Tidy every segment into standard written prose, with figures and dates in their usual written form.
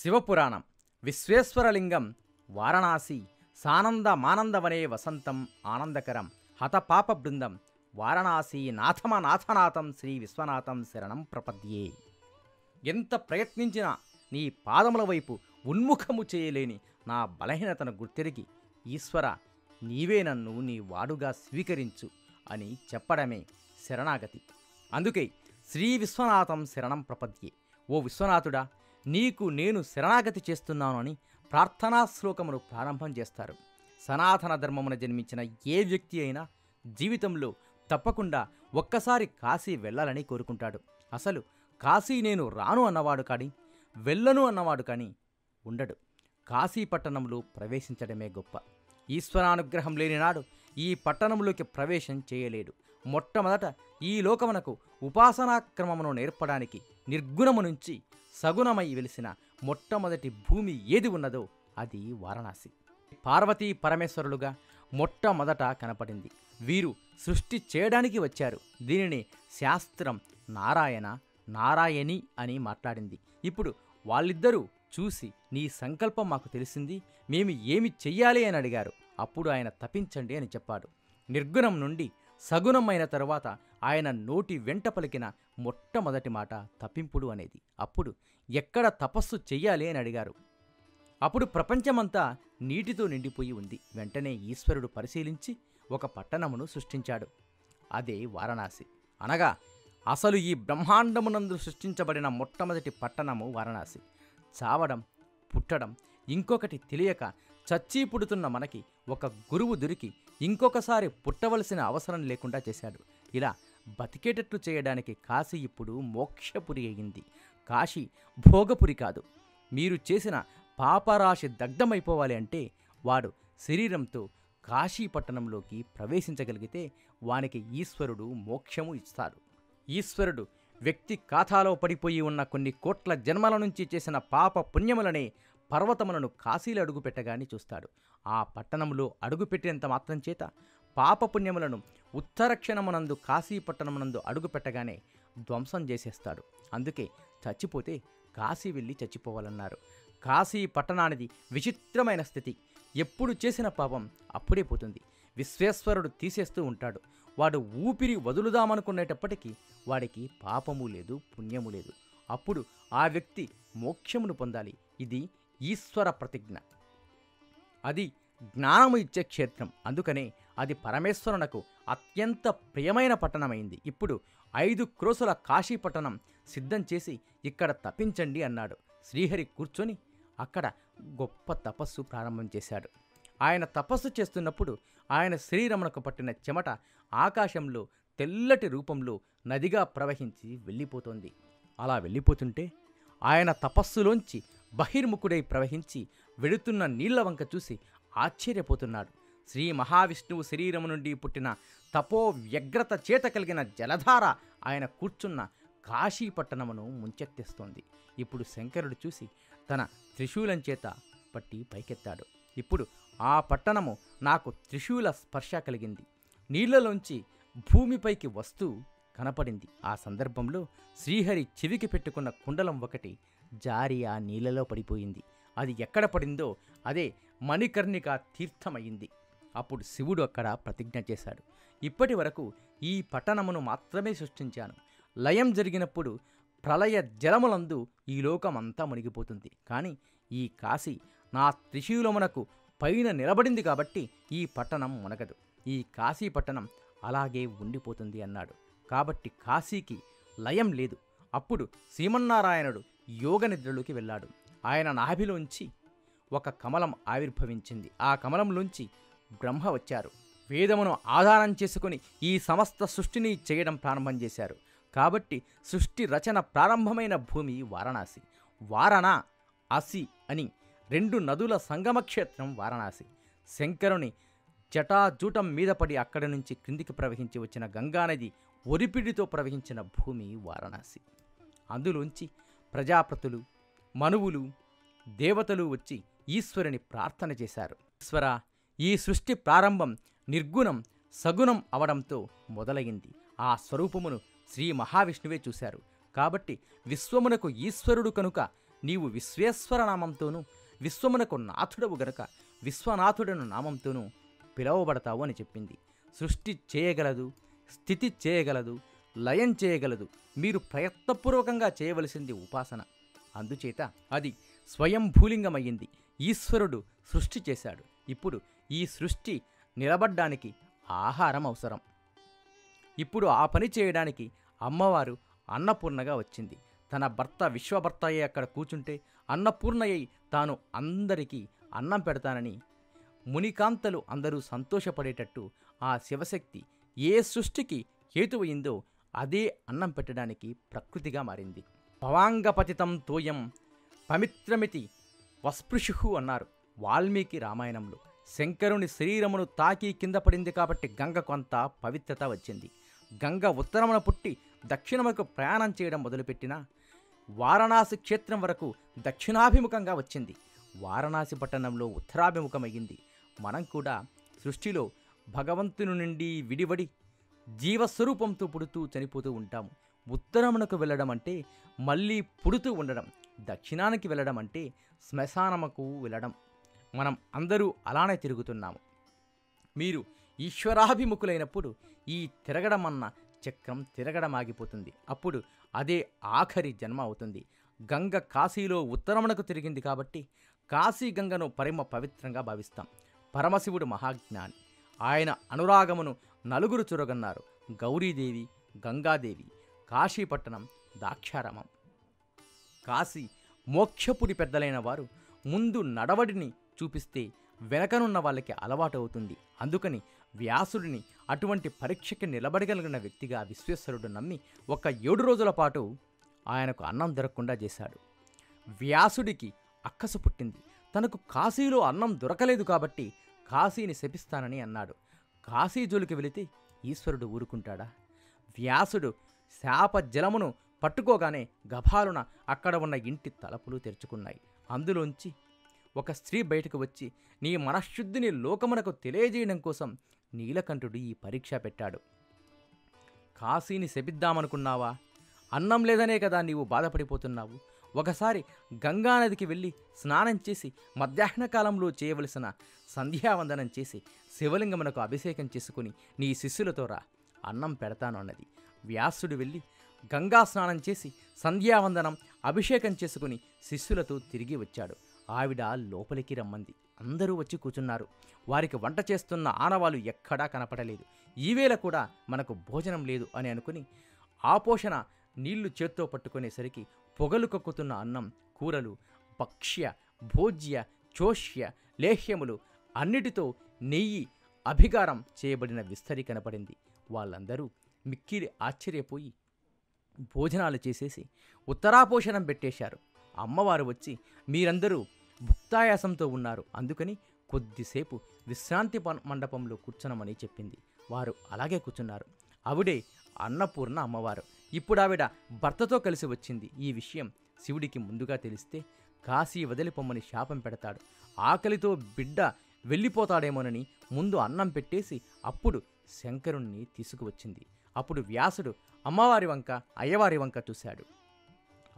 శివపురాణం విశ్వేశ్వరలింగం వారణాసి సానంద మానందవనే వసంతం ఆనందకరం హతపాప బృందం వారణాసి నాథమనాథనాథం శ్రీ విశ్వనాథం శరణం ప్రపద్యే. ఎంత ప్రయత్నించినా నీ పాదముల వైపు ఉన్ముఖము చేయలేని నా బలహీనతను గుర్తెరిగి ఈశ్వర నీవే నన్ను నీ వాడుగా స్వీకరించు అని చెప్పడమే శరణాగతి. అందుకే శ్రీ విశ్వనాథం శరణం ప్రపద్యే. ఓ విశ్వనాథుడా, నీకు నేను శరణాగతి చేస్తున్నాను అని ప్రార్థనా శ్లోకమును ప్రారంభం చేస్తారు. సనాతన ధర్మమున జన్మించిన ఏ వ్యక్తి అయినా జీవితంలో తప్పకుండా ఒక్కసారి కాశీ వెళ్ళాలని కోరుకుంటాడు. అసలు కాశీ నేను రాను అన్నవాడు కానీ వెళ్ళను అన్నవాడు కానీ ఉండడు. కాశీ పట్టణంలో ప్రవేశించడమే గొప్ప. ఈశ్వరానుగ్రహం లేనినాడు ఈ పట్టణంలోకి ప్రవేశం చేయలేడు. మొట్టమొదట ఈ లోకమునకు ఉపాసనాక్రమమును నేర్పడానికి నిర్గుణము నుంచి సగుణమై వెలిసిన మొట్టమొదటి భూమి ఏది ఉన్నదో అది వారణాసి. పార్వతీ పరమేశ్వరులుగా మొట్టమొదట కనపడింది. వీరు సృష్టి చేయడానికి వచ్చారు. దీనిని శాస్త్రం నారాయణ నారాయణి అని మాట్లాడింది. ఇప్పుడు వాళ్ళిద్దరూ చూసి నీ సంకల్పం మాకు తెలిసింది, మేము ఏమి చెయ్యాలి అని అడిగారు. అప్పుడు ఆయన తపించండి అని చెప్పాడు. నిర్గుణం నుండి సగుణమైన తరువాత ఆయన నోటి వెంట పలికిన మొట్టమొదటి మాట తపింపుడు అనేది. అప్పుడు ఎక్కడ తపస్సు చెయ్యాలి అని అడిగారు. అప్పుడు ప్రపంచమంతా నీటితో నిండిపోయి ఉంది. వెంటనే ఈశ్వరుడు పరిశీలించి ఒక పట్టణమును సృష్టించాడు. అదే వారణాసి. అనగా అసలు ఈ బ్రహ్మాండమునందు సృష్టించబడిన మొట్టమొదటి పట్టణము వారణాసి. చావడం పుట్టడం ఇంకొకటి తెలియక చచ్చి పుడుతున్న మనకి ఒక గురువు దొరికి ఇంకొకసారి పుట్టవలసిన అవసరం లేకుండా చేశాడు. ఇలా బతికేటట్లు చేయడానికి కాశీ ఇప్పుడు మోక్షపురి అయింది. కాశీ భోగపురి కాదు. మీరు చేసిన పాపరాశి దగ్ధమైపోవాలి అంటే వాడు శరీరంతో కాశీ పట్టణంలోకి ప్రవేశించగలిగితే వానికి ఈశ్వరుడు మోక్షము ఇస్తాడు. ఈశ్వరుడు వ్యక్తి ఖాతాలో పడిపోయి ఉన్న కొన్ని కోట్ల జన్మల నుంచి చేసిన పాప పుణ్యములనే పర్వతములను కాశీలో అడుగుపెట్టగాని చూస్తాడు. ఆ పట్టణంలో అడుగుపెట్టినంత మాత్రం చేత పాపపుణ్యములను ఉత్తరక్షణమునందు కాశీ పట్టణమునందు అడుగుపెట్టగానే ధ్వంసం చేసేస్తాడు. అందుకే చచ్చిపోతే కాశీ వెళ్ళి చచ్చిపోవాలన్నారు. కాశీ పట్టణానిది విచిత్రమైన స్థితి. ఎప్పుడు చేసిన పాపం అప్పుడే పోతుంది. విశ్వేశ్వరుడు తీసేస్తూ ఉంటాడు. వాడు ఊపిరి వదులుదామనుకునేటప్పటికీ వాడికి పాపము లేదు, పుణ్యము లేదు. అప్పుడు ఆ వ్యక్తి మోక్షమును పొందాలి. ఇది ఈశ్వర ప్రతిజ్ఞ. అది జ్ఞానము ఇచ్చే క్షేత్రం. అందుకనే అది పరమేశ్వరునకు అత్యంత ప్రియమైన పట్టణమైంది. ఇప్పుడు 5 క్రోసుల కాశీ పట్టణం సిద్ధం చేసి ఇక్కడ తపించండి అన్నాడు. శ్రీహరి కూర్చొని అక్కడ గొప్ప తపస్సు ప్రారంభం చేశాడు. ఆయన తపస్సు చేస్తున్నప్పుడు ఆయన శరీరమునకు పట్టిన చెమట ఆకాశంలో తెల్లటి రూపంలో నదిగా ప్రవహించి వెళ్ళిపోతోంది. అలా వెళ్ళిపోతుంటే ఆయన తపస్సులోంచి బహిర్ముఖుడై ప్రవహించి వెడుతున్న నీళ్ల వంక చూసి ఆశ్చర్యపోతున్నాడు. శ్రీ మహావిష్ణువు శరీరము నుండి పుట్టిన తపో వ్యగ్రత చేత కలిగిన జలధార ఆయన కూర్చున్న కాశీ పట్టణమును ముంచెత్తేస్తోంది. ఇప్పుడు శంకరుడు చూసి తన త్రిశూలం చేత పట్టి పైకెత్తాడు. ఇప్పుడు ఆ పట్టణము నాకు త్రిశూల స్పర్శ కలిగింది. నీళ్లలోంచి భూమిపైకి వస్తూ కనపడింది. ఆ సందర్భంలో శ్రీహరి చెవికి పెట్టుకున్న కుండలం ఒకటి జారి ఆ నీళ్లలో పడిపోయింది. అది ఎక్కడ పడిందో అదే మణికర్ణిక తీర్థమయ్యింది. అప్పుడు శివుడు అక్కడ ప్రతిజ్ఞ చేశాడు, ఇప్పటి వరకు ఈ పట్టణమును మాత్రమే సృష్టించాను. లయం జరిగినప్పుడు ప్రళయ జలములందు ఈ లోకమంతా మునిగిపోతుంది. కానీ ఈ కాశీ నా త్రిశూలమునకు పైన నిలబడింది కాబట్టి ఈ పట్టణం మునగదు. ఈ కాశీ పట్టణం అలాగే ఉండిపోతుంది అన్నాడు. కాబట్టి కాశీకి లయం లేదు. అప్పుడు శ్రీమన్నారాయణుడు యోగ నిద్రలోకి వెళ్ళాడు. ఆయన నాభిలోంచి ఒక కమలం ఆవిర్భవించింది. ఆ కమలంలోంచి బ్రహ్మ వచ్చారు. వేదమును ఆధారం చేసుకుని ఈ సమస్త సృష్టిని చేయడం ప్రారంభం చేశారు. కాబట్టి సృష్టి రచన ప్రారంభమైన భూమి వారణాసి. వారణ అసి అని 2 నదుల సంగమక్షేత్రం వారణాసి. శంకరుని జటాజూటం మీద పడి అక్కడి నుంచి క్రిందికి ప్రవహించి వచ్చిన గంగానది ఒరిపిడితో ప్రవహించిన భూమి వారణాసి. అందులోంచి ప్రజాపతులు, మనువులు, దేవతలు వచ్చి ఈశ్వరుని ప్రార్థన చేశారు. ఈశ్వర, ఈ సృష్టి ప్రారంభం నిర్గుణం సగుణం అవడంతో మొదలైంది. ఆ స్వరూపమును శ్రీ మహావిష్ణువే చూశారు. కాబట్టి విశ్వమునకు ఈశ్వరుడు కనుక నీవు విశ్వేశ్వర నామంతోనూ విశ్వమునకు నాథుడవు గనక విశ్వనాథుడను నామంతోనూ పిలువబడతావు అని చెప్పింది. సృష్టి చేయగలదు, స్థితి చేయగలదు, లయం చేయగలదు. మీరు ప్రయత్నపూర్వకంగా చేయవలసింది ఉపాసన. అందుచేత అది స్వయంభూలింగమయ్యింది. ఈశ్వరుడు సృష్టి చేశాడు. ఇప్పుడు ఈ సృష్టి నిలబడ్డానికి ఆహారం అవసరం. ఇప్పుడు ఆ పని చేయడానికి అమ్మవారు అన్నపూర్ణగా వచ్చింది. తన భర్త విశ్వభర్తయ్యే అక్కడ కూర్చుంటే అన్నపూర్ణయ్యి తాను అందరికీ అన్నం పెడతానని మునికాంతలు అందరూ సంతోషపడేటట్టు ఆ శివశక్తి ఏ సృష్టికి హేతువయిందో అదే అన్నం పెట్టడానికి ప్రకృతిగా మారింది. భవాంగపతితం తోయం పవిత్రమితి వస్పృశు అన్నారు వాల్మీకి రామాయణంలో. శంకరుని శరీరమును తాకి కింద పడింది కాబట్టి గంగ కొంత పవిత్రత వచ్చింది. గంగ ఉత్తరమున పుట్టి దక్షిణముకు ప్రయాణం చేయడం మొదలుపెట్టిన వారణాసి క్షేత్రం వరకు దక్షిణాభిముఖంగా వచ్చింది. వారణాసి పట్టణంలో ఉత్తరాభిముఖమయ్యింది. మనం కూడా సృష్టిలో భగవంతుని నుండి విడివడి జీవస్వరూపంతో పుడుతూ చనిపోతూ ఉంటాము. ఉత్తరమునకు వెళ్ళడం అంటే మళ్ళీ పుడుతూ ఉండడం, దక్షిణానికి వెళ్ళడం అంటే శ్మశానముకు వెళ్ళడం. మనం అందరూ అలానే తిరుగుతున్నాము. మీరు ఈశ్వరాభిముఖులైనప్పుడు ఈ తిరగడమన్న చక్రం తిరగడం ఆగిపోతుంది. అప్పుడు అదే ఆఖరి జన్మ అవుతుంది. గంగ కాశీలో ఉత్తరమునకు తిరిగింది కాబట్టి కాశీ గంగను పవిత్రంగా భావిస్తాం. పరమశివుడు మహాజ్ఞాని. ఆయన అనురాగమును నలుగురు చురగన్నారు. గౌరీదేవి, గంగాదేవి, కాశీపట్టణం, దాక్షారామం. కాశీ మోక్షపురి పెద్దలైన వారు ముందు నడవడిని చూపిస్తే వెనకనున్న వాళ్ళకి అలవాటు అవుతుంది. అందుకని వ్యాసుడిని అటువంటి పరీక్షకి నిలబడగలిగిన వ్యక్తిగా విశ్వేశ్వరుడు నమ్మి 7 రోజుల పాటు ఆయనకు అన్నం దొరకకుండా చేశాడు. వ్యాసుడికి అక్కసు పుట్టింది. తనకు కాశీలో అన్నం దొరకలేదు కాబట్టి కాశీని శపిస్తానని అన్నాడు. కాశీ జోలికి వెళితే ఈశ్వరుడు ఊరుకుంటాడా? వ్యాసుడు శాప జలమును పట్టుకోగానే గభాలున అక్కడ ఉన్న ఇంటి తలుపులు తెరుచుకున్నాయి. అందులోంచి ఒక స్త్రీ బయటకు వచ్చి నీ మనశ్శుద్ధిని లోకమునకు తెలియజేయడం కోసం నీలకంఠుడు ఈ పరీక్ష పెట్టాడు. కాశీని శపిద్దామనుకున్నావా? అన్నం లేదనే కదా నీవు బాధపడిపోతున్నావు. ఒకసారి గంగానదికి వెళ్ళి స్నానం చేసి మధ్యాహ్న కాలంలో చేయవలసిన సంధ్యావందనం చేసి శివలింగమునకు అభిషేకం చేసుకుని నీ శిష్యులతో రా, అన్నం పెడతాను అన్నది. వ్యాసుడు వెళ్ళి గంగా స్నానం చేసి సంధ్యావందనం అభిషేకం చేసుకుని శిష్యులతో తిరిగి వచ్చాడు. ఆవిడ లోపలికి రమ్మంది. అందరూ వచ్చి కూర్చున్నారు. వారికి వంట చేస్తున్న ఆనవాళ్ళు ఎక్కడా కనపడలేదు. ఈవేళ కూడా మనకు భోజనం లేదు అని అనుకుని ఆపోషణ నీళ్లు చేత్తో పట్టుకునేసరికి పొగలు కక్కుతున్న అన్నం, కూరలు, భక్ష్య, భోజ్య, చోష్య, లేహ్యములు అన్నిటితో నెయ్యి అభిగారం చేయబడిన విస్తరి కనపడింది. వాళ్ళందరూ మిక్కిలి ఆశ్చర్యపోయి భోజనాలు చేసేసి ఉత్తరాపోషణం పెట్టేశారు. అమ్మవారు వచ్చి మీరందరూ భుక్తాయాసంతో ఉన్నారు, అందుకని కొద్దిసేపు విశ్రాంతి మండపంలో కూర్చునమని చెప్పింది. వారు అలాగే కూర్చున్నారు. ఆవిడే అన్నపూర్ణ అమ్మవారు. ఇప్పుడు ఆవిడ భర్తతో కలిసి వచ్చింది. ఈ విషయం శివుడికి ముందుగా తెలిస్తే కాశీ వదిలిపోమ్మని శాపం పెడతాడు. ఆకలితో బిడ్డ వెళ్ళిపోతాడేమోనని ముందు అన్నం పెట్టేసి అప్పుడు శంకరుణ్ణి తీసుకువచ్చింది. అప్పుడు వ్యాసుడు అమ్మవారి వంక అయ్యవారి వంక చూశాడు.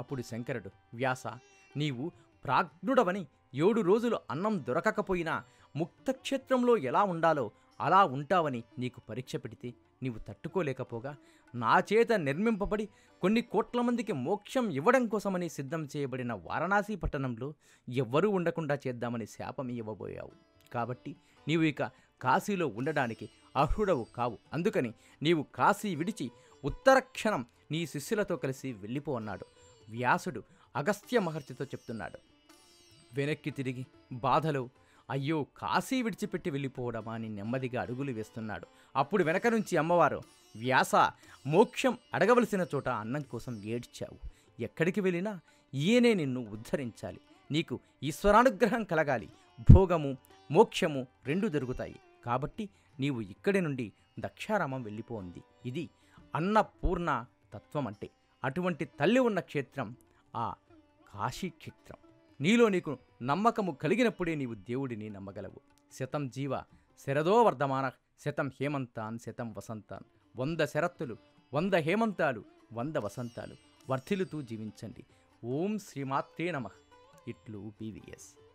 అప్పుడు శంకరుడు, వ్యాస, నీవు ప్రాజ్ఞుడవని 7 రోజులు అన్నం దొరకకపోయినా ముక్తక్షేత్రంలో ఎలా ఉండాలో అలా ఉంటావని నీకు పరీక్ష పెడితే నీవు తట్టుకోలేకపోగా నా చేత నిర్మింపబడి కొన్ని కోట్ల మందికి మోక్షం ఇవ్వడం కోసమని సిద్ధం చేయబడిన వారణాసి పట్టణంలో ఎవ్వరూ ఉండకుండా చేద్దామని శాపం ఇవ్వబోయావు. కాబట్టి నీవు ఇక కాశీలో ఉండడానికి అర్హుడవు కావు. అందుకని నీవు కాశీ విడిచి ఉత్తరక్షణం నీ శిష్యులతో కలిసి వెళ్ళిపో అన్నాడు. వ్యాసుడు అగస్త్య మహర్షితో చెప్తున్నాడు. వెనక్కి తిరిగి బాధలో అయ్యో కాశీ విడిచిపెట్టి వెళ్ళిపోవడమా అని నెమ్మదిగా అడుగులు వేస్తున్నాడు. అప్పుడు వెనక నుంచి అమ్మవారు, వ్యాస, మోక్షం అడగవలసిన చోట అన్నం కోసం ఏడ్చావు. ఎక్కడికి వెళ్ళినా ఈయనే నిన్ను ఉద్ధరించాలి. నీకు ఈశ్వరానుగ్రహం కలగాలి. భోగము మోక్షము 2 దొరుకుతాయి. కాబట్టి నీవు ఇక్కడి నుండి దక్షారామం వెళ్ళిపోంది. ఇది అన్నపూర్ణ తత్వం అంటే. అటువంటి తల్లి ఉన్న క్షేత్రం ఆ కాశీ క్షేత్రం. నీలో నీకు నమ్మకము కలిగినప్పుడే నీవు దేవుడిని నమ్మగలవు. శతం జీవ శరదో వర్ధమాన శతం హేమంతాన్ శతం వసంతాన్. 100 శరత్తులు, 100 హేమంతాలు, 100 వసంతాలు వర్ధిల్లుతూ జీవించండి. ఓం శ్రీమాత్రే నమః. ఇట్లు పివిఎస్.